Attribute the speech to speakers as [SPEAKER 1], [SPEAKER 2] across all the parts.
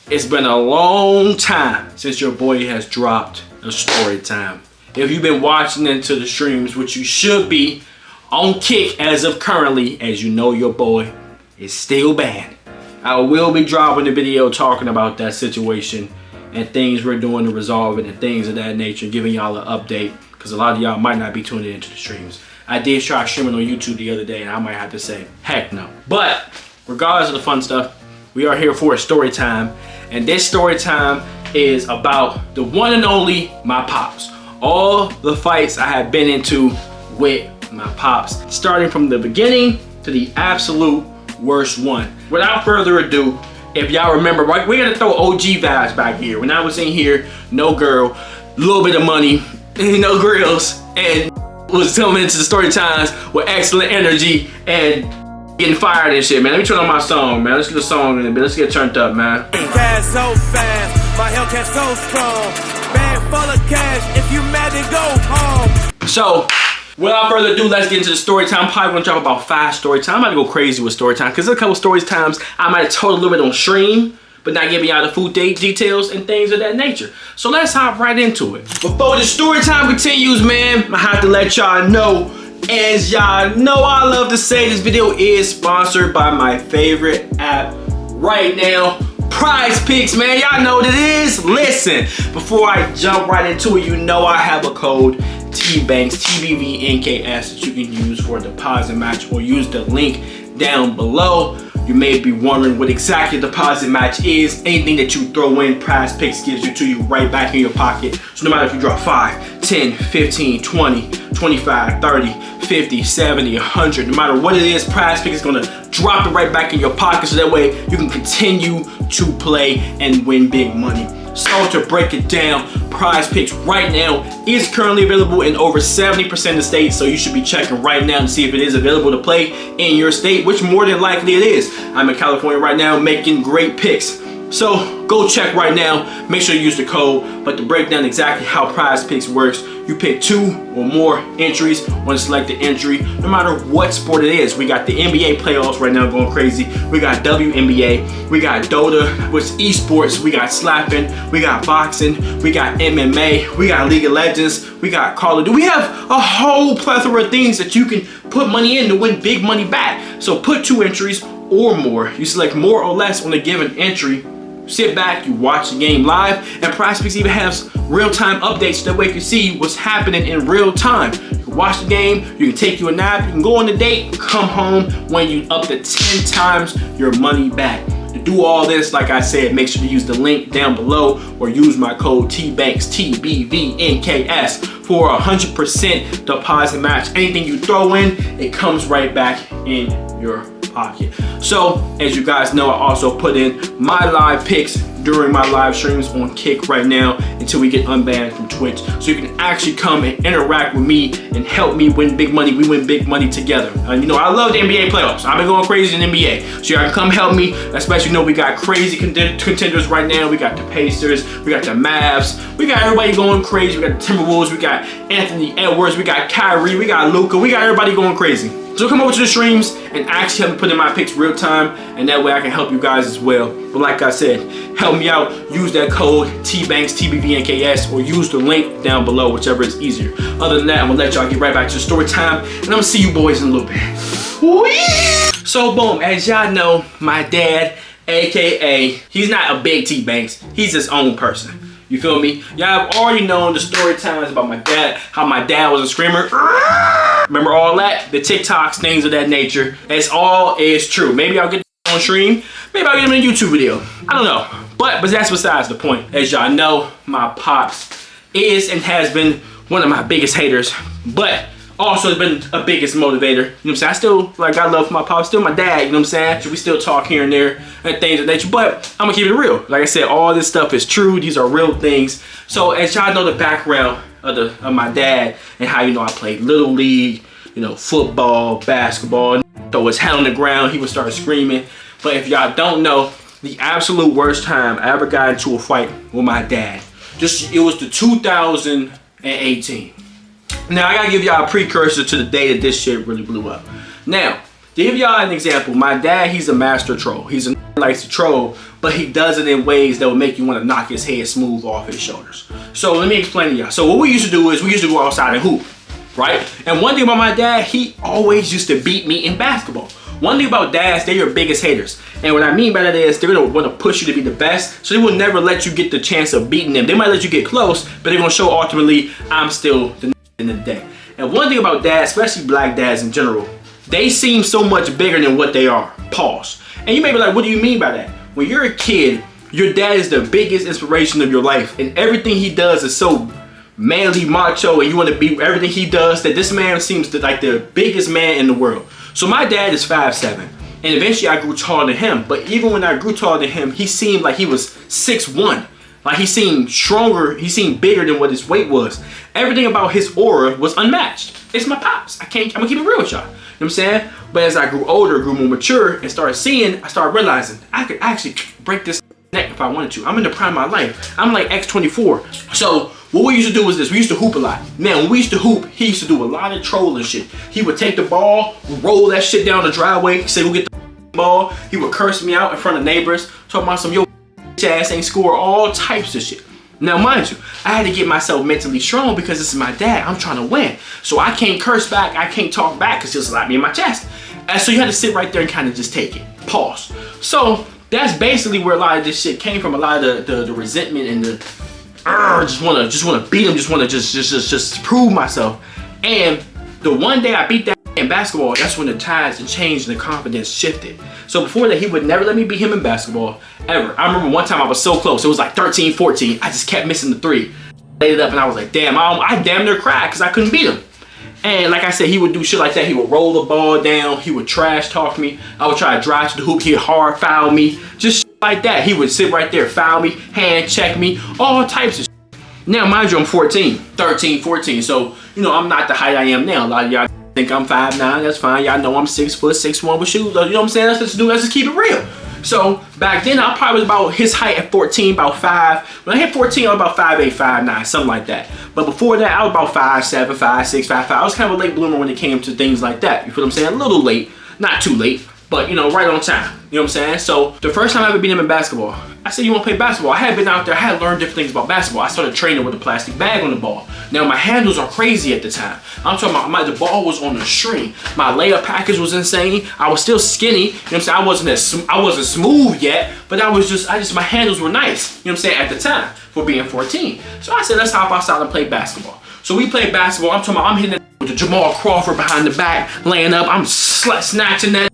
[SPEAKER 1] It's been a long time since your boy has dropped a story time. If you've been watching into the streams, which you should be on kick as of currently, as you know your boy is still banned. I will be dropping a video talking about that situation and things we're doing to resolve it and things of that nature, giving y'all an update because a lot of y'all might not be tuning into the streams. I did try streaming on YouTube the other day and I might have to say, heck no. But regardless of the fun stuff, we are here for a story time. And this story time is about the one and only my pops. All the fights I have been into with my pops, starting from the beginning to the absolute worst one. Without further ado, if y'all remember, right, we're gonna throw OG vibes back here. When I was in here, no girl, a little bit of money, no grills, and was coming into the story times with excellent energy and getting fired and shit, man. Let me turn on my song, man. Let's get a song in it, let's get turned up, man.
[SPEAKER 2] Cash so fast, my Hellcat so strong. Bag full of cash, if you mad then go home.
[SPEAKER 1] So, without further ado, let's get into the story time. Probably gonna drop about 5 story time. I'm about to go crazy with story time because there's a couple story times I might have told a little bit on stream, but not giving y'all the full details and things of that nature. So let's hop right into it. Before the story time continues, man, I have to let y'all know, as y'all know I love to say, this video is sponsored by my favorite app right now, PrizePicks, man. Y'all know what it is. Listen, before I jump right into it, you know I have a code Tbvnks, Tbvnks, that you can use for a deposit match, or use the link down below. You may be wondering what exactly a deposit match is. Anything that you throw in, PrizePicks gives you to you right back in your pocket. So no matter if you drop 5, 10, 15, 20, 25, 30, 50, 70, 100, no matter what it is, PrizePicks is gonna drop it right back in your pocket so that way you can continue to play and win big money. So to break it down, PrizePicks right now is currently available in over 70% of states, so you should be checking right now to see if it is available to play in your state, which more than likely it is. I'm in California right now making great picks. So go check right now, make sure you use the code. But to break down exactly how PrizePicks works, you pick 2 or more entries on a selected entry, no matter what sport it is. We got the NBA playoffs right now going crazy. We got WNBA, we got Dota, which is esports, we got slapping, we got boxing, we got MMA, we got League of Legends, we got Call of Duty. We have a whole plethora of things that you can put money in to win big money back. So put 2 entries or more. You select more or less on a given entry. Sit back, you watch the game live, and PrizePicks even has real-time updates so that way you can see what's happening in real time. You can watch the game, you can take you a nap, you can go on a date, come home when you up to 10 times your money back. To do all this, like I said, make sure to use the link down below or use my code Tbvnks, Tbvnks, for a 100% deposit match. Anything you throw in, it comes right back in your pocket. So as you guys know, I also put in my live picks during my live streams on Kick right now until we get unbanned from Twitch, so you can actually come and interact with me and help me win big money. We win big money together. You know, I love the NBA playoffs. I've been going crazy in NBA, so y'all can come help me. Especially, you know, we got crazy contenders right now. We got the Pacers, we got the Mavs, we got everybody going crazy. We got the Timberwolves, we got Anthony Edwards, we got Kyrie, we got Luka, we got everybody going crazy. So come over to the streams and actually help me put in my picks real time, and that way I can help you guys as well. But like I said, help me out, use that code Tbvnks, Tbvnks, or use the link down below, whichever is easier. Other than that, I'm gonna let y'all get right back to the story time, and I'm gonna see you boys in a little bit. Whee! So boom, as y'all know, my dad, AKA, he's not a big Tbvnks, he's his own person. You feel me? Y'all have already known the story times about my dad, how my dad was a screamer. Remember all that? The TikToks, things of that nature. It's all is true. Maybe I'll get on stream. Maybe I'll get them in a YouTube video. I don't know. But that's besides the point. As y'all know, my pops is and has been one of my biggest haters, but also has been a biggest motivator. You know what I'm saying? I still, like, got love for my pops, still my dad, you know what I'm saying? So we still talk here and there and things of that nature, but I'm gonna keep it real. Like I said, all this stuff is true. These are real things. So as y'all know the background of my dad and how, you know, I played Little League, you know, football, basketball, throw his head on the ground, he would start screaming. But if y'all don't know, the absolute worst time I ever got into a fight with my dad, it was the 2018. Now, I gotta give y'all a precursor to the day that this shit really blew up. Now, to give y'all an example, my dad, he's a master troll. He's a likes to troll, but he does it in ways that will make you want to knock his head smooth off his shoulders. So let me explain to y'all. So what we used to do is we used to go outside and hoop, right? And one thing about my dad, he always used to beat me in basketball. One thing about dads, they're your biggest haters. And what I mean by that is they're gonna wanna push you to be the best, so they will never let you get the chance of beating them. They might let you get close, but they're gonna show ultimately, I'm still the in the day. And one thing about dads, especially black dads in general, they seem so much bigger than what they are. Pause. And you may be like, what do you mean by that? When you're a kid, your dad is the biggest inspiration of your life, and everything he does is so manly, macho, and you want to be everything he does, that this man seems like the biggest man in the world. So my dad is 5'7", and eventually I grew taller than him. But even when I grew taller than him, he seemed like he was 6'1". Like he seemed stronger, he seemed bigger than what his weight was. Everything about his aura was unmatched. It's my pops. I'm gonna keep it real with y'all. You know what I'm saying? But as I grew older, grew more mature, and started seeing, I started realizing I could actually break this neck if I wanted to. I'm in the prime of my life. I'm like X24. So what we used to do was this. We used to hoop a lot. Man, when we used to hoop, he used to do a lot of trolling shit. He would take the ball, roll that shit down the driveway, say, go get the ball. He would curse me out in front of neighbors, talking about some, yo, ass ain't score, all types of shit. Now, mind you, I had to get myself mentally strong because this is my dad. I'm trying to win. So I can't curse back. I can't talk back because he'll slap me in my chest. And so you had to sit right there and kind of just take it. Pause. So that's basically where a lot of this shit came from. A lot of the resentment and the just wanna beat him, just wanna just prove myself. And the one day I beat that in basketball, that's when the tides and changed and the confidence shifted. So before that, he would never let me beat him in basketball, ever. I remember one time I was so close. It was like 13-14. I just kept missing the three. Laid it up and I was like, damn, I damn near cried because I couldn't beat him. And like I said, he would do shit like that. He would roll the ball down. He would trash talk me. I would try to drive to the hoop. He'd hard foul me. Just shit like that. He would sit right there, foul me, hand check me, all types of shit. Now, mind you, I'm 13, 14. So, you know, I'm not the height I am now. A lot of y'all think I'm 5'9", that's fine. Y'all know I'm 6 foot, 6'1" with shoes. You know what I'm saying? Let's just keep it real. So back then, I probably was about his height at 14, about 5. When I hit 14, I was about 5'8", 5'9", something like that. But before that, I was about 5'7", 5'6", 5'5". I was kind of a late bloomer when it came to things like that. You feel what I'm saying? A little late, not too late, but you know, right on time. You know what I'm saying? So the first time I ever beat him in basketball, I said, you want to play basketball? I had been out there, I had learned different things about basketball. I started training with a plastic bag on the ball. Now my handles are crazy at the time. I'm talking about the ball was on a string. My layup package was insane. I was still skinny. You know what I'm saying? I wasn't smooth yet, but my handles were nice. You know what I'm saying? At the time for being 14. So I said, let's hop outside and play basketball. So we played basketball. I'm talking about, I'm hitting it with the Jamal Crawford behind the back, laying up. I'm snatching that,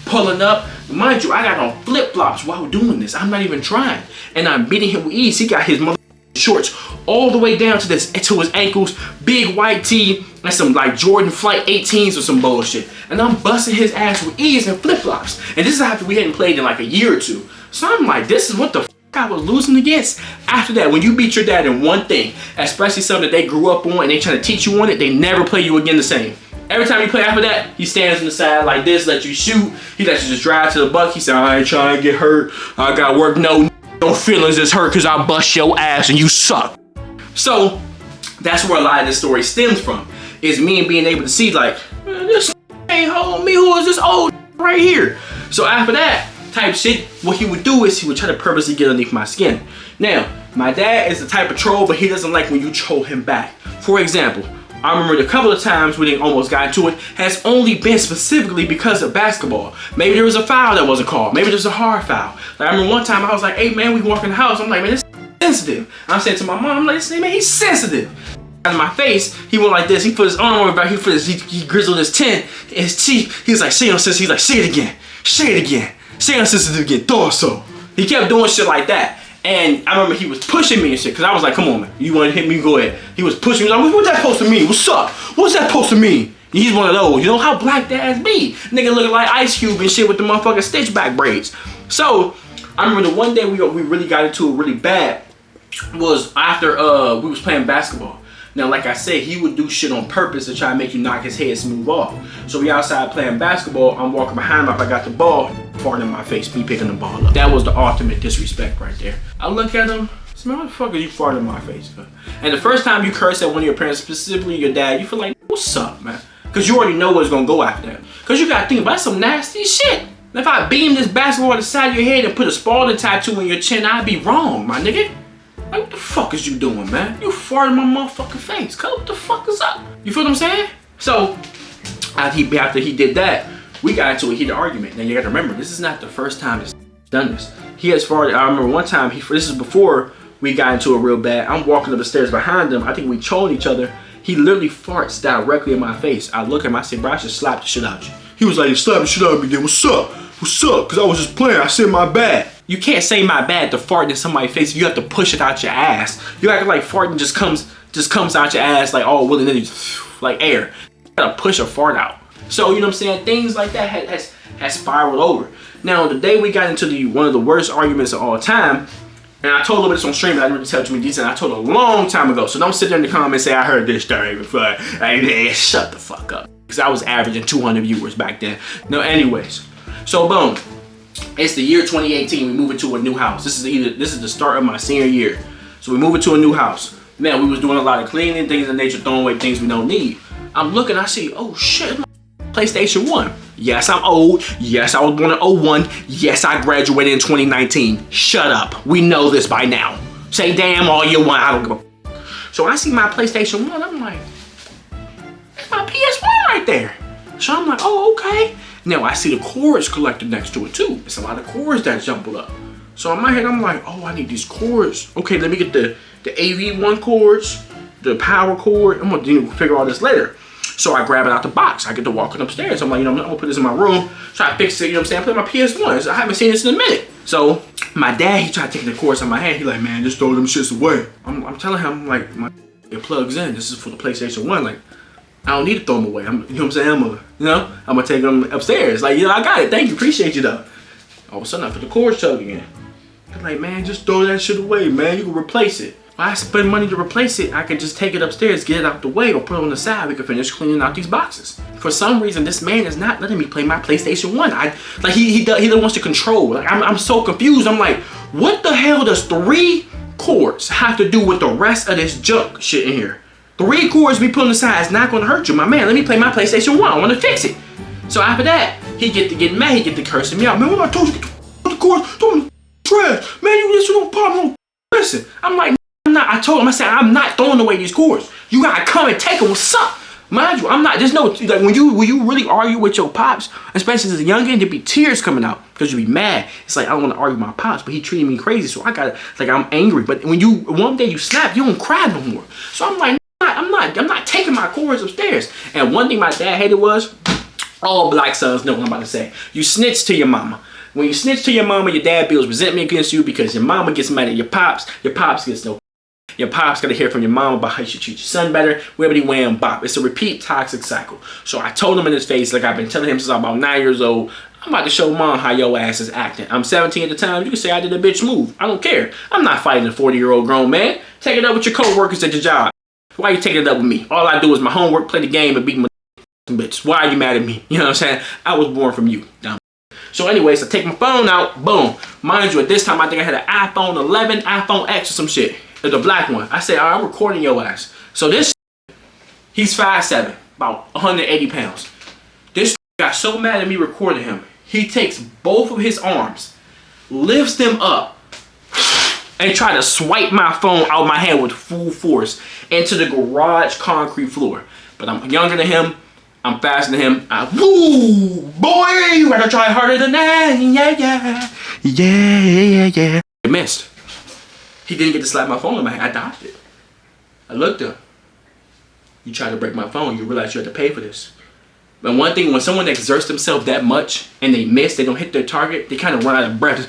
[SPEAKER 1] pulling up. Mind you, I got on flip-flops while doing this. I'm not even trying. And I'm beating him with ease. He got his mother shorts all the way down to his ankles, big white tee, and some like Jordan Flight 18s or some bullshit. And I'm busting his ass with ease and flip-flops. And this is after we hadn't played in like a year or two. So I'm like, this is what the I was losing against. After that, when you beat your dad in one thing, especially something that they grew up on and they trying to teach you on it, they never play you again the same. Every time you play after that, he stands on the side like this, let you shoot. He lets you just drive to the buck. He said, I ain't trying to get hurt. I got work. No feelings is hurt because I bust your ass and you suck. So that's where a lot of this story stems from, is me being able to see like, man, this ain't hold me. Who is this old right here? So after that type shit, what he would do is he would try to purposely get underneath my skin. Now, my dad is the type of troll, but he doesn't like when you troll him back. For example, I remember a couple of times when they almost got into it has only been specifically because of basketball. Maybe there was a foul that wasn't called. Maybe there's a hard foul. Like I remember one time I was like, hey man, we walk in the house. I'm like, man, this is sensitive. I'm saying to my mom, I'm like, this man, he's sensitive. In my face, he went like this. He put his arm over back. He grizzled his chin, his teeth. He was like, say it, sis. He's like, say it again. Say it again. Say it, sis, again. Torso. He kept doing shit like that. And I remember he was pushing me and shit, because I was like, come on, man. You want to hit me? Go ahead. He was pushing me. He was like, what's that supposed to mean? What's up? What's that supposed to mean? And he's one of those. You know how black dads be. Nigga looking like Ice Cube and shit with the motherfucking stitch back braids. So, I remember the one day we really got into it really bad was after we was playing basketball. Now, like I said, he would do shit on purpose to try to make you knock his head smooth off. So we outside playing basketball. I'm walking behind him. If I got the ball, farting in my face, me picking the ball up. That was the ultimate disrespect right there. I look at him. I said, man, what the fuck are you farting in my face? And the first time you curse at one of your parents, specifically your dad, you feel like, what's up, man? Because you already know what's going to go after that. Because you got to think about some nasty shit. And if I beam this basketball on the side of your head and put a Spalding tattoo on your chin, I'd be wrong, my nigga. Like, what the fuck is you doing, man? You farted in my motherfucking face. Cuz, what the fuck is up? You feel what I'm saying? So, after he did that, we got into a heated argument. Now, you gotta remember, this is not the first time he's done this. He has farted. I remember one time, this is before we got into a real bad. I'm walking up the stairs behind him. I think we trolling each other. He literally farts directly in my face. I look at him, I say, bro, I should slap the shit out of you. He was like, you slap the shit out of me, then what's up? What's up? Cause I was just playing. I said my bad. You can't say my bad to fart in somebody's face. You have to push it out your ass. You act like farting just comes out your ass like all willy-nilly, like air. You gotta push a fart out. So you know what I'm saying? Things like that has spiraled over. Now the day we got into one of the worst arguments of all time, and I told a little bit this on stream, but I didn't really tell too many details. I told a long time ago. So don't sit there in the comments and say I heard this story before. Like, shut the fuck up. Because I was averaging 200 viewers back then. No, anyways. So boom. It's the year 2018. We move into a new house. This is the start of my senior year. So we move into a new house. Man, we was doing a lot of cleaning, things of nature, throwing away things we don't need. I'm looking, I see, oh shit, PlayStation 1. Yes, I'm old. Yes, I was born in 01. Yes, I graduated in 2019. Shut up. We know this by now. Say damn all you want. I don't give a. So I see my PlayStation 1. I'm like, that's my PS1 right there. So I'm like, oh, okay. Now I see the cords collected next to it too. It's a lot of cords that jumbled up. So in my head, I'm like, oh, I need these cords. Okay, let me get the AV1 cords, the power cord. I'm gonna figure all this later. So I grab it out the box. I get to walking upstairs. I'm like, you know, I'm gonna put this in my room. So I fix it, you know what I'm saying? I play my PS1. So I haven't seen this in a minute. So my dad, he tried to take the cords out of my hand. He like, man, just throw them shits away. I'm telling him, like, it plugs in. This is for the PlayStation 1. Like, I don't need to throw them away. You know what I'm saying? I'm gonna take them upstairs. Like, yeah, I got it. Thank you, appreciate you though. All of a sudden I put the cords chugging in. I'm like, man, just throw that shit away, man. You can replace it. If I spend money to replace it, I can just take it upstairs, get it out the way, or put it on the side. We can finish cleaning out these boxes. For some reason, this man is not letting me play my PlayStation 1. He wants to control. Like, I'm so confused. I'm like, what the hell does 3 cords have to do with the rest of this junk shit in here? 3 cords we put on the side is not gonna hurt you, my man. Let me play my PlayStation 1. I wanna fix it. So after that, he get to getting mad. He get to cursing me out. Man, what I told you, get the cords, throw them in the trash. Man, you don't pop, don't listen. I'm like, I told him, I said, I'm not throwing away these cords. You gotta come and take them. What's up? Mind you, I'm not, there's no, like, when you really argue with your pops, especially as a youngin', there'd be tears coming out because you'd be mad. It's like, I don't want to argue with my pops, but he treated me crazy, so I gotta, like, I'm angry. But when one day you snap, you don't cry no more. So I'm like, I'm not taking my cords upstairs. And one thing my dad hated was, all black sons know what I'm about to say. You snitch to your mama. When you snitch to your mama, your dad builds resentment against you because your mama gets mad at your pops gets no. Your pops gotta hear from your mom about how you should treat your son better. Wibbity wham bop. It's a repeat toxic cycle. So I told him in his face, like I've been telling him since I'm about 9 years old, I'm about to show mom how your ass is acting. I'm 17 at the time. You can say I did a bitch move. I don't care. I'm not fighting a 40-year-old grown man. Take it up with your co-workers at your job. Why you taking it up with me? All I do is my homework, play the game, and beat my bitch. Why are you mad at me? You know what I'm saying? I was born from you. Dumb. So anyways, I take my phone out. Boom. Mind you, at this time, I think I had an iPhone 11, iPhone X or some shit. The black one. I said, all right, I'm recording your ass. So this, he's 5'7", about 180 pounds. This got so mad at me recording him, he takes both of his arms, lifts them up, and try to swipe my phone out of my hand with full force into the garage concrete floor. But I'm younger than him. I'm faster than him. Woo, boy, you gotta try harder than that. Yeah. It missed. He didn't get to slap my phone in my hand. I dodged it. I looked up. You try to break my phone, you realize you have to pay for this. But one thing, when someone exerts themselves that much and they miss, they don't hit their target, they kind of run out of breath.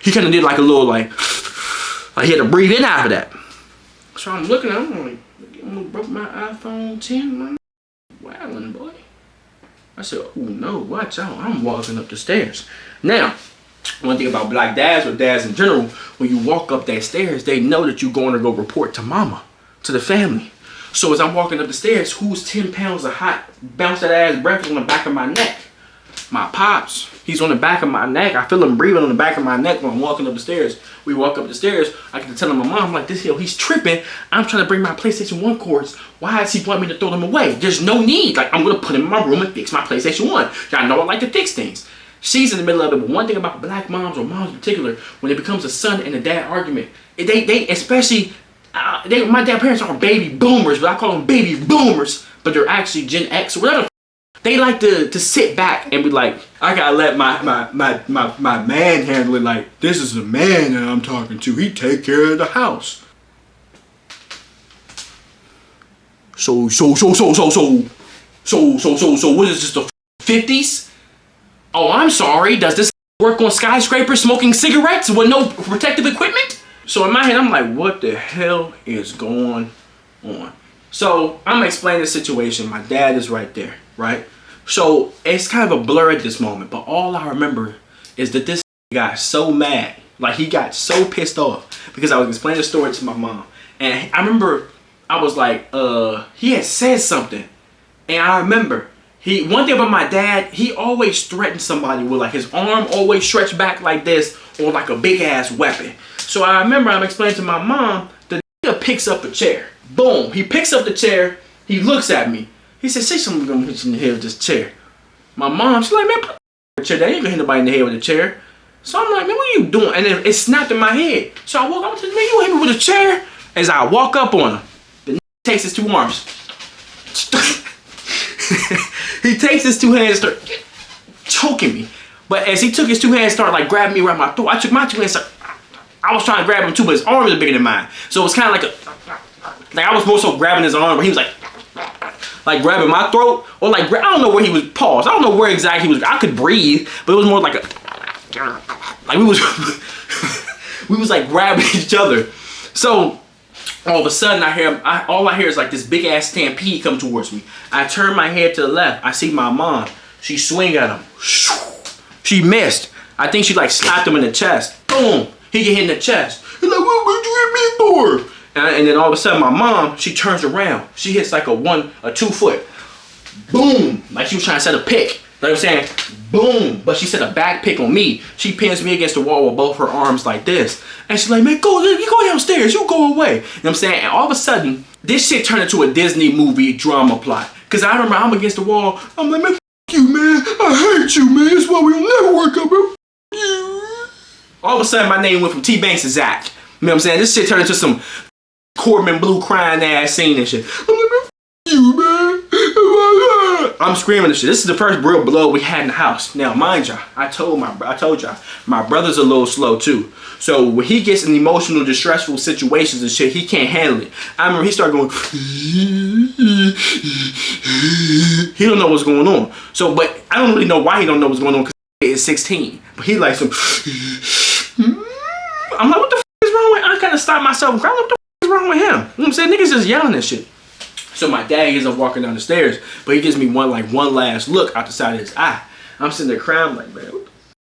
[SPEAKER 1] He kind of did like a little like he had to breathe in after that. So I'm looking at him, I'm like, I'm gonna broke my iPhone 10, man. Wildin', boy. I said, oh no, watch out. I'm walking up the stairs. Now, one thing about black dads or dads in general, when you walk up that stairs, they know that you're going to go report to mama, to the family. So as I'm walking up the stairs, who's 10 pounds of hot, bounce that ass breakfast on the back of my neck? My pops, he's on the back of my neck. I feel him breathing on the back of my neck when I'm walking up the stairs. We walk up the stairs. I get to telling my mom, like, this, yo, he's tripping. I'm trying to bring my PlayStation 1 cords. Why does he want me to throw them away? There's no need. Like, I'm going to put him in my room and fix my PlayStation 1. Y'all know I like to fix things. She's in the middle of it. But one thing about black moms, or moms in particular, when it becomes a son and a dad argument, they especially, my dad parents are baby boomers, but I call them baby boomers, but they're actually Gen X or whatever. They like to sit back and be like, I gotta let my man handle it. Like, this is the man that I'm talking to. He take care of the house. So, what is this, the 50s? Oh, I'm sorry. Does this work on skyscrapers smoking cigarettes with no protective equipment? So in my head, I'm like, what the hell is going on? So I'm explaining the situation. My dad is right there, right? So it's kind of a blur at this moment, but all I remember is that this got so mad. Like, he got so pissed off because I was explaining the story to my mom. And I remember I was like, he had said something. And I remember, one thing about my dad, he always threatened somebody with, like, his arm always stretched back like this, or like a big ass weapon. So I remember I'm explaining to my mom, the nigga picks up a chair. Boom, he picks up the chair, he looks at me. He said, say something gonna hit you in the head with this chair. My mom, she's like, man, put the chair down. You ain't gonna hit nobody in the head with a chair. So I'm like, man, what are you doing? And then it snapped in my head. So I walk up to him, man, you hit me with a chair? As I walk up on him, the takes his 2 arms. He takes his 2 hands and start choking me. But as he took his 2 hands and started like grabbing me around my throat, I took my 2 hands. I was trying to grab him too, but his arms are bigger than mine. So it was kind of like I was more so grabbing his arm, but he was like grabbing my throat, or like, I don't know where he was paused. I don't know where exactly he was. I could breathe, but it was more like we was like grabbing each other. So all of a sudden all I hear is like this big ass stampede come towards me. I turn my head to the left. I see my mom. She swing at him. She missed. I think she like slapped him in the chest. Boom. He get hit in the chest. He's like, what would you hit me for? And then all of a sudden my mom, she turns around. She hits like a 2 foot. Boom. Like she was trying to set a pick. Like I'm saying, boom. But she set a back pick on me. She pins me against the wall with both her arms like this. And she's like, man, you go downstairs. You go away. You know what I'm saying? And all of a sudden, this shit turned into a Disney movie drama plot. Because I remember I'm against the wall. I'm like, man, f you, man. I hate you, man. That's why we'll never work out, man. F you. All of a sudden, my name went from Tbvnks to Zach. You know what I'm saying? This shit turned into some Corbin Blue crying ass scene and shit. I'm like, man, f you, man. I'm screaming and shit. This is the first real blow we had in the house. Now, mind y'all, I told y'all, my brother's a little slow too. So when he gets in emotional, distressful situations and shit, he can't handle it. I remember he started going. He don't know what's going on. So, but I don't really know why he don't know what's going on because he's 16. But he like some. I'm like, what the f is wrong with? I kind of stopped myself and cried. What the f is wrong with him? You know what I'm saying? Niggas just yelling and shit. So my dad ends up walking down the stairs, but he gives me one last look out the side of his eye. I'm sitting there crying like, man, what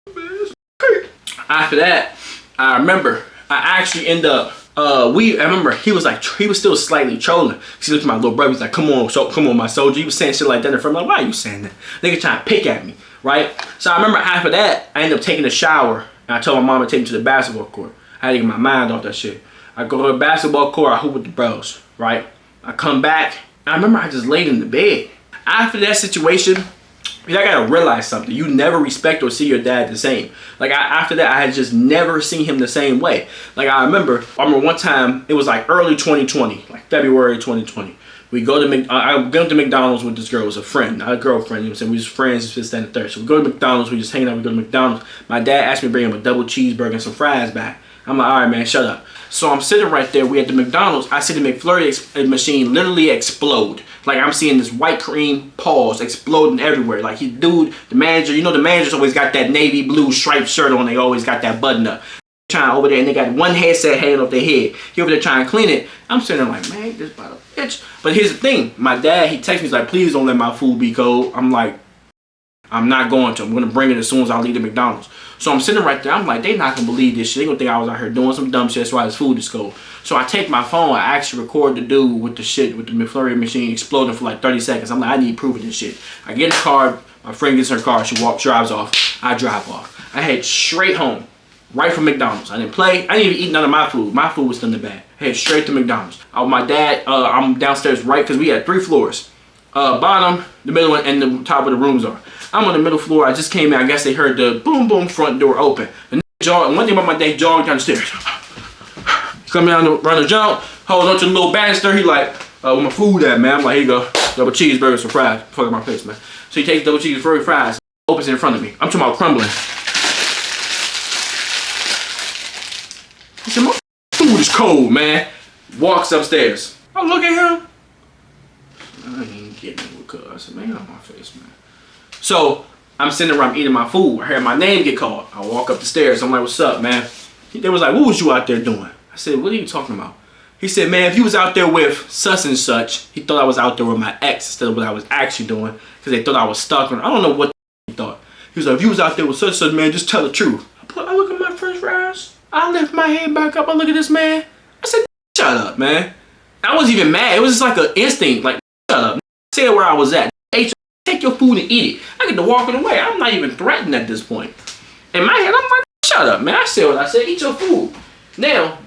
[SPEAKER 1] the f, man? After that, I remember I actually end up I remember he was still slightly trolling. He looked at my little brother, he's like, come on, my soldier. He was saying shit like that in front of me. Like, why are you saying that? Nigga trying to pick at me, right? So I remember after that, I ended up taking a shower, and I told my mom to take me to the basketball court. I had to get my mind off that shit. I go to the basketball court, I hoop with the bros, right? I come back, and I remember I just laid in the bed. After that situation, I gotta realize something. You never respect or see your dad the same. Like after that, I had just never seen him the same way. Like I remember one time, it was like early 2020, like February 2020. We go to I go to McDonald's with this girl. It was a friend, not a girlfriend. You know what I'm saying? We was friends, just that and the third. So we go to McDonald's, we just hanging out, we go to McDonald's. My dad asked me to bring him a double cheeseburger and some fries back. I'm like, all right, man, shut up. So I'm sitting right there. We at the McDonald's. I see the McFlurry machine literally explode. Like I'm seeing this white cream paws exploding everywhere. Like the manager, you know, the manager's always got that navy blue striped shirt on. They always got that button up. Trying over there, and they got one headset hanging off their head. He over there trying to clean it. I'm sitting there like, man, this about a bitch. But here's the thing. My dad, he texts me, he's like, please don't let my food be cold. I'm like, I'm not going to. I'm going to bring it as soon as I leave the McDonald's. So I'm sitting right there. I'm like, they not going to believe this shit. They going to think I was out here doing some dumb shit. That's why his food is cold. So I take my phone. I actually record the dude with the shit, with the McFlurry machine exploding for like 30 seconds. I'm like, I need proof of this shit. I get in the car, My friend gets in her car. She drives off. I drive off. I head straight home, right from McDonald's. I didn't play. I didn't even eat none of my food. My food was still in the bag. I head straight to McDonald's. My dad, I'm downstairs right because we had 3 floors. Bottom, the middle, and the top of the rooms are. I'm on the middle floor. I just came in. I guess they heard the boom boom front door open. And one thing about my dad, jogging down the stairs. Come down the jump, hold on to the little banister. He like, where my food at, man? I'm like, here you go. Double cheeseburgers, some fries. Fuck my face, man. So he takes double cheeseburger fries, opens it in front of me. I'm talking about crumbling. He said, my food is cold, man. Walks upstairs. I look at him. I ain't getting it with cuz. I said, man, get out my face, man. So I'm sitting there, I'm eating my food. I heard my name get called. I walk up the stairs. I'm like, what's up, man? They was like, what was you out there doing? I said, what are you talking about? He said, man, if you was out there with such and such, he thought I was out there with my ex instead of what I was actually doing because they thought I was stuck on. I don't know what he thought. He was like, if you was out there with such and such, man, just tell the truth. I look at my french fries. I lift my head back up. I look at this man. I said, shut up, man. I wasn't even mad. It was just like an instinct. Like, shut up. Say where I was at. Take your food and eat it. I get to walking away. I'm not even threatened at this point. In my head, I'm like, shut up, man. I said what I said. Eat your food. Now,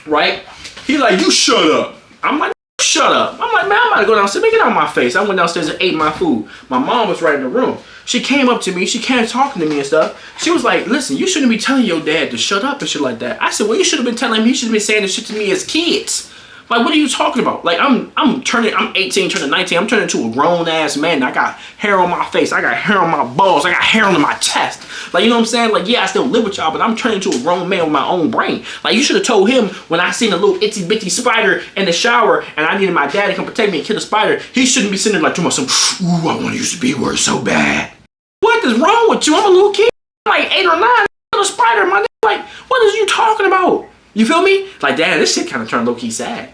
[SPEAKER 1] right? He like, you shut up. I'm like, shut up. I'm like, man, I'm about to go downstairs. Make it out of my face. I went downstairs and ate my food. My mom was right in the room. She came up to me. She came talking to me and stuff. She was like, listen, you shouldn't be telling your dad to shut up and shit like that. I said, well, you should have been telling him. He should have been saying this shit to me as kids. Like, what are you talking about? Like, I'm 18, turning 19. I'm turning into a grown-ass man. I got hair on my face. I got hair on my balls. I got hair on my chest. Like, you know what I'm saying? Like, yeah, I still live with y'all, but I'm turning into a grown man with my own brain. Like, you should have told him when I seen a little itsy-bitty spider in the shower and I needed my dad to come protect me and kill the spider. He shouldn't be sitting there like, to myself, ooh, I want to use the B word so bad. What is wrong with you? I'm a little kid. I'm like 8 or 9. I kill a spider. My dad, like, what is you talking about? You feel me? Like, damn, this shit kind of turned low-key sad.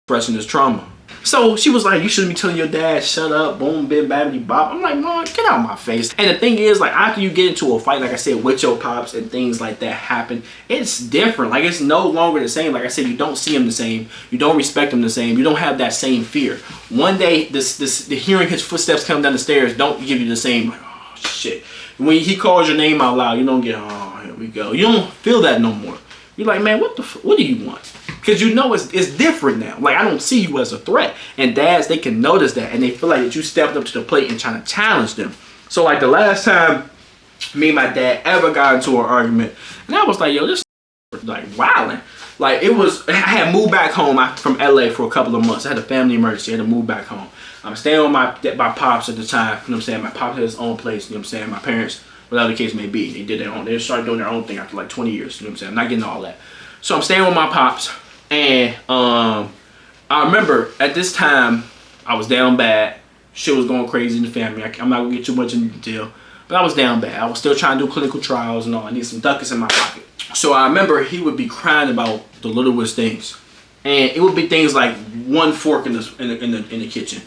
[SPEAKER 1] Expressing this trauma. So she was like, you shouldn't be telling your dad, shut up, boom, bim, babbity, bop. I'm like, Mom, get out of my face. And the thing is, like, after you get into a fight, like I said, with your pops and things like that happen, it's different. Like, it's no longer the same. Like I said, you don't see him the same. You don't respect him the same. You don't have that same fear. One day, the hearing his footsteps come down the stairs don't give you the same, like, oh, shit. When he calls your name out loud, you don't get, oh, here we go. You don't feel that no more. You're like, man, what do you want? Because you know it's different now. Like, I don't see you as a threat. And dads, they can notice that. And they feel like that you stepped up to the plate and trying to challenge them. So, like, the last time me and my dad ever got into an argument, and I was like, yo, this like wilding. Like, I had moved back home from LA for a couple of months. I had a family emergency. I had to move back home. I'm staying with my pops at the time. You know what I'm saying? My pops had his own place. You know what I'm saying? My parents, whatever the case may be, they started doing their own thing after like 20 years. You know what I'm saying? I'm not getting all that. So I'm staying with my pops. And I remember at this time, I was down bad. Shit was going crazy in the family. I'm not going to get too much into detail. But I was down bad. I was still trying to do clinical trials and all. I need some ducats in my pocket. So I remember he would be crying about the littlest things. And it would be things like one fork in the kitchen.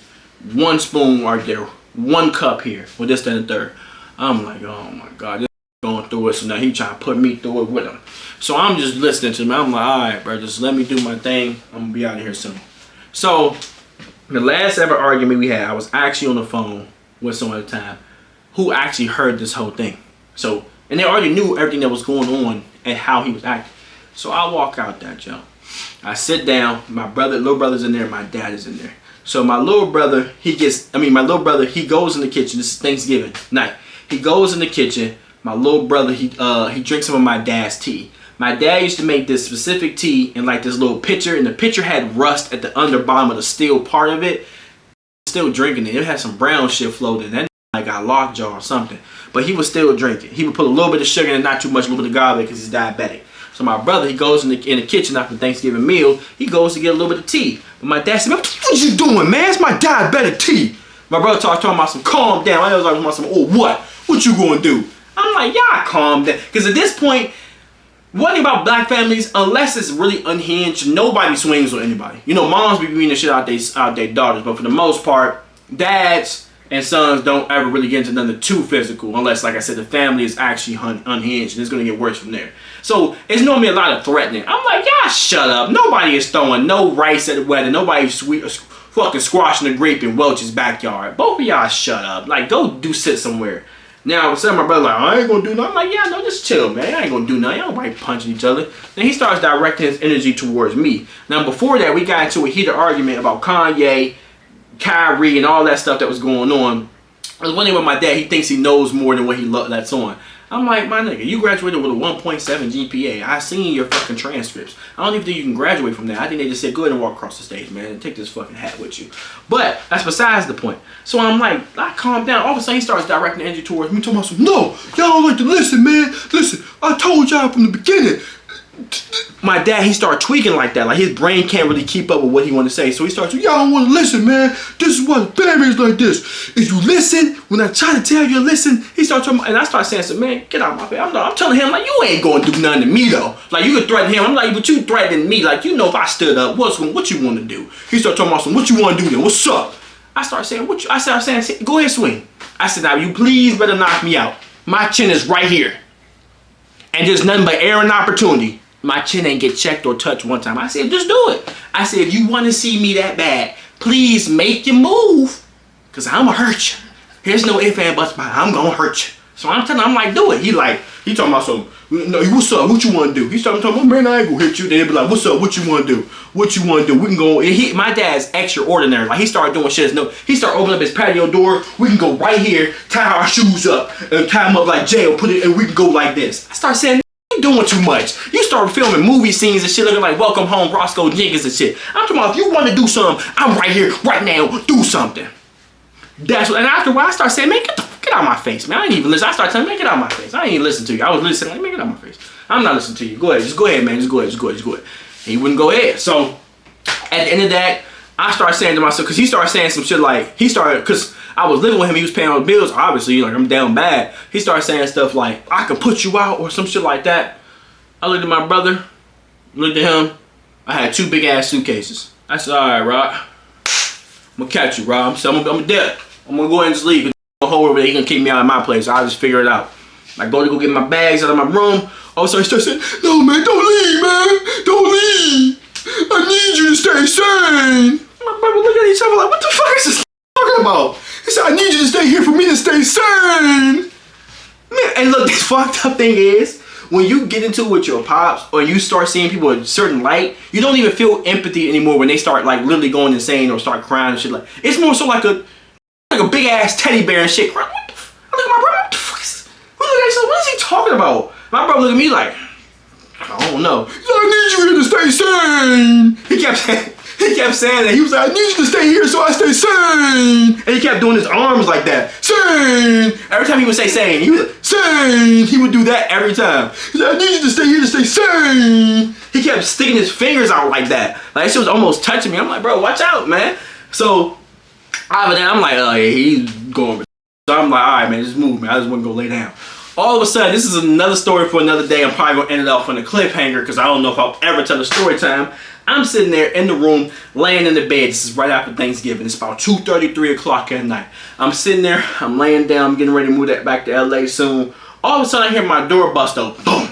[SPEAKER 1] One spoon right there. One cup here. With this, that, and the third. I'm like, oh my God. This going through it. So now he trying to put me through it with him. So I'm just listening to him. I'm like, all right, bro, just let me do my thing. I'm going to be out of here soon. So the last ever argument we had, I was actually on the phone with someone at the time who actually heard this whole thing. So, and they already knew everything that was going on and how he was acting. So I walk out that jump. I sit down. My little brother's in there. My dad is in there. So my little brother, he goes in the kitchen. This is Thanksgiving night. He goes in the kitchen. My little brother, he drinks some of my dad's tea. My dad used to make this specific tea in like this little pitcher, and the pitcher had rust at the under bottom of the steel part of it. Still drinking it. It had some brown shit floating. That like got lockjaw or something. But he was still drinking. He would put a little bit of sugar and not too much, a little bit of agave because he's diabetic. So my brother, he goes in the kitchen after the Thanksgiving meal. He goes to get a little bit of tea. But my dad said, man, what you doing, man? It's my diabetic tea. My brother talking about some calm down. I was talking about some, oh, what? What you gonna do? I'm like, y'all calm down. Because at this point, one thing about black families, unless it's really unhinged, nobody swings on anybody. You know, moms be beating the shit out their daughters, but for the most part, dads and sons don't ever really get into nothing too physical, unless, like I said, the family is actually unhinged, and it's going to get worse from there. So, it's normally a lot of threatening. I'm like, y'all shut up. Nobody is throwing no rice at the wedding. Nobody's fucking squashing a grape in Welch's backyard. Both of y'all shut up. Like, go do sit somewhere. Now, some of my brother like, I ain't gonna do nothing. I'm like, yeah, no, just chill, man. I ain't gonna do nothing. Y'all right punching each other. Then he starts directing his energy towards me. Now, before that, we got into a heated argument about Kanye, Kyrie, and all that stuff that was going on. I was wondering with my dad, he thinks he knows more than what he lets on. I'm like, my nigga, you graduated with a 1.7 GPA. I seen your fucking transcripts. I don't even think you can graduate from that. I think they just said, go ahead and walk across the stage, man, and take this fucking hat with you. But that's besides the point. So I'm like, I calm down. All of a sudden, he starts directing energy towards me, talking about some, no, y'all don't like to listen, man. Listen, I told y'all from the beginning. My dad, he started tweaking like that. Like, his brain can't really keep up with what he want to say. So he starts, y'all don't want to listen, man. This is why the family is like this. If you listen, when I try to tell you to listen, he starts talking, and I start saying, so, man, get out of my face. I'm telling him, like, you ain't going to do nothing to me, though. Like, you could threaten him. I'm like, but you threatening me. Like, you know if I stood up, what you want to do? He started talking about some, what you want to do then? What's up? I start saying, I start saying, go ahead, swing. I said, now, you please better knock me out. My chin is right here. And there's nothing but air and opportunity. My chin ain't get checked or touched one time. I said, just do it. I said, if you want to see me that bad, please make your move. Because I'm going to hurt you. Here's no ifs and buts about it. I'm going to hurt you. So I'm telling him, I'm like, do it. He talking about some, no, what's up? What you want to do? He started talking about, man, I ain't going to hit you. Then he'll be like, what's up? What you want to do? What you want to do? We can go. My dad's extraordinary. Like, he started doing shit. He started opening up his patio door. We can go right here, tie our shoes up, and tie them up like jail, put it, and we can go like this. I started saying, doing too much. You start filming movie scenes and shit looking like Welcome Home, Roscoe Jenkins and shit. I'm talking about if you want to do something, I'm right here, right now, do something. That's what, and after a while I start saying, man, get out of my face, man. I ain't even listen. I start telling him, man, get out of my face. I ain't even listen to you. I was listening, like, man, get out of my face. I'm not listening to you. Go ahead, just go ahead, man. Just go ahead. And he wouldn't go ahead. So at the end of that, I started saying to myself, because he started saying some shit like, because I was living with him, he was paying all the bills, obviously, like, I'm down bad. He started saying stuff like, I can put you out or some shit like that. I looked at my brother, looked at him. I had 2 big ass suitcases. I said, all right, Rod, I'm gonna catch you, Rod. So I'm dead. I'm gonna go ahead and just leave. The whole over there, he gonna kick me out of my place. I'll just figure it out. I go to go get my bags out of my room. All of a sudden, he starts saying, no, man, don't leave, man. Don't leave. I need you to stay sane. My brother looked at each other like, what the fuck is this talking about? He said, I need you to stay here for me to stay sane. Man, and look, this fucked up thing is, when you get into it with your pops or you start seeing people in a certain light, you don't even feel empathy anymore when they start like literally going insane or start crying and shit. Like, it's more so like a big ass teddy bear and shit. What the I look at my brother, what the fuck is, what is he talking about? My brother look at me like, I don't know. I need you here to stay sane. He kept saying that. He was like, I need you to stay here so I stay sane. And he kept doing his arms like that. Sane. Every time he would say sane, he was like, sane. He would do that every time. He said, I need you to stay here to stay sane. He kept sticking his fingers out like that. Like, she was almost touching me. I'm like, bro, watch out, man. So, I'm like, oh, yeah, he's going. So I'm like, all right, man, just move, man. I just want to go lay down. All of a sudden, this is another story for another day. I'm probably going to end it off on a cliffhanger because I don't know if I'll ever tell a story time. I'm sitting there in the room, laying in the bed. This is right after Thanksgiving. It's about 2:30, 3 o'clock at night. I'm sitting there. I'm laying down. I'm getting ready to move that back to LA soon. All of a sudden, I hear my door bust open. Boom.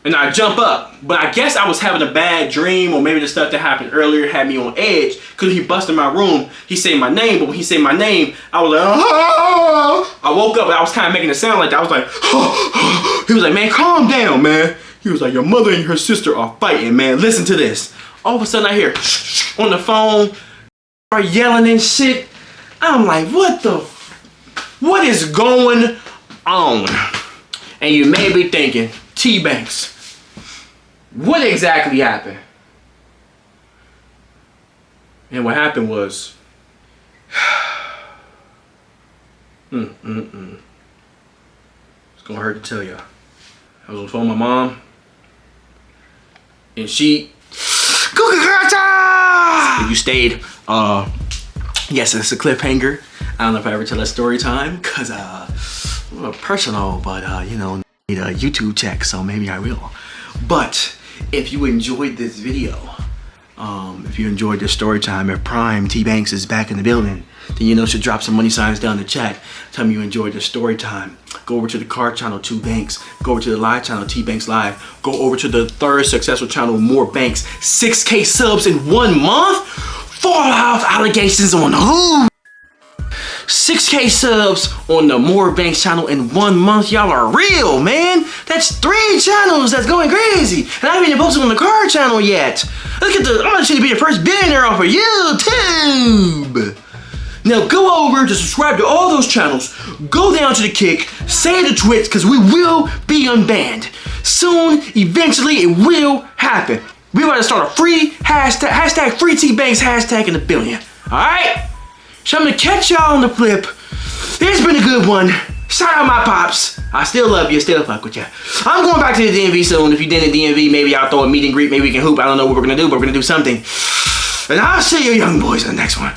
[SPEAKER 1] And I jump up. But I guess I was having a bad dream, or maybe the stuff that happened earlier had me on edge because he busted my room. He said my name, but when he said my name, I was like, oh. I woke up and I was kind of making it sound like that. I was like, oh. He was like, man, calm down, man. He was like, your mother and her sister are fighting, man. Listen to this. All of a sudden I hear on the phone, are yelling and shit. I'm like, what is going on? And you may be thinking, Tbvnks, what exactly happened? And what happened was, it's gonna hurt to tell y'all. I was on the phone with my mom, and she, if you stayed, yes, it's a cliffhanger. I don't know if I ever tell a story time, cause personal, but you know, need a YouTube check, so maybe I will. But if you enjoyed this video, if you enjoyed this story time, if Prime Tbvnks is back in the building, then you know, should drop some money signs down in the chat. Tell me you enjoyed this story time. Go over to the card channel, 2Banks. Go over to the live channel, Tbvnks Live. Go over to the third successful channel, More Banks. 6K subs in 1 month. fallout allegations on who? 6K subs on the More Banks channel in 1 month. Y'all are real, man. That's 3 channels that's going crazy. And I haven't even posted on the car channel yet. Look at the, I'm gonna be the first billionaire off of YouTube. Now go over to subscribe to all those channels. Go down to the Kick, say the twits, because we will be unbanned. Soon, eventually, it will happen. We're about to start a free hashtag free Tbvnks hashtag in a billion. Alright? So I'm gonna catch y'all on the flip. It's been a good one. Shout out my pops. I still love you, still fuck with ya. I'm going back to the DMV soon. If you did the DMV, maybe I'll throw a meet and greet, maybe we can hoop. I don't know what we're gonna do, but we're gonna do something. And I'll see you young boys in the next one.